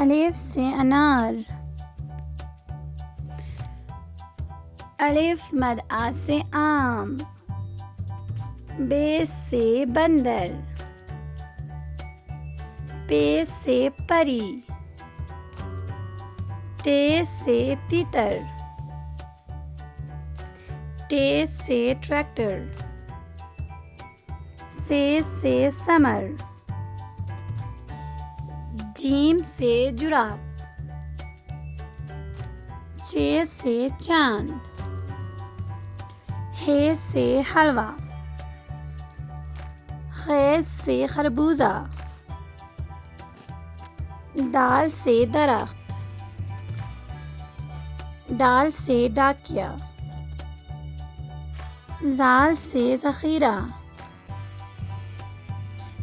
अलिफ से अनार। अलिफ मद आ से आम। बे से बंदर। पे से परी। ते से तीतर। टे से ट्रैक्टर। से समर। जीम से जुराब। चे से चांद। हे से हलवा। खे से खरबूजा। दाल से दरख्त। दाल से डाकिया। जाल से ज़ख़ीरा।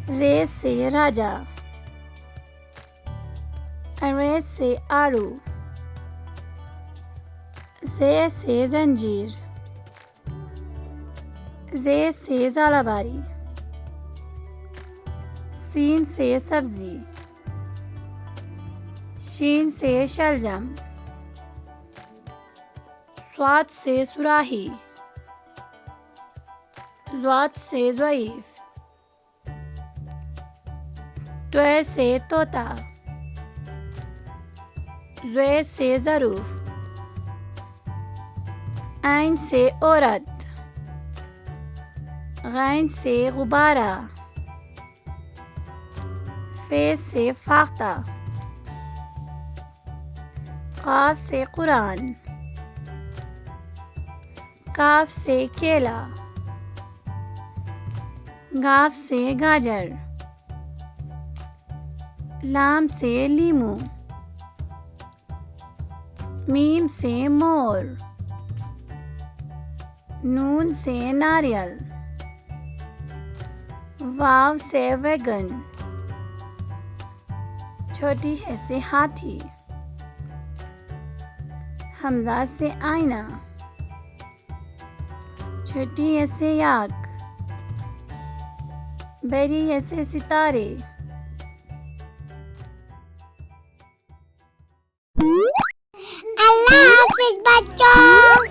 रे से राजा। रे से आड़ू। जे से जंजीर। जे से ज़ालाबारी। सीन से सब्जी। शीन से शलजम। स्वाद से सुराही। ज़्वाद से ज़ईफ़। त्वे से तोता। ज़े से ज़रूफ़। ऐन से औरत। गैन से गुब्बारा। फे से फाख्ता। काफ से कुरान। काफ से केला। गाफ से गाजर। लाम से लीमू। मीम से मोर। नून से नारियल। वाव से वैगन। छोटी है से हाथी। हमजा से आईना। छोटी है से याक। बड़ी है से सितारे। अल्लाह हाफिज बच्चों।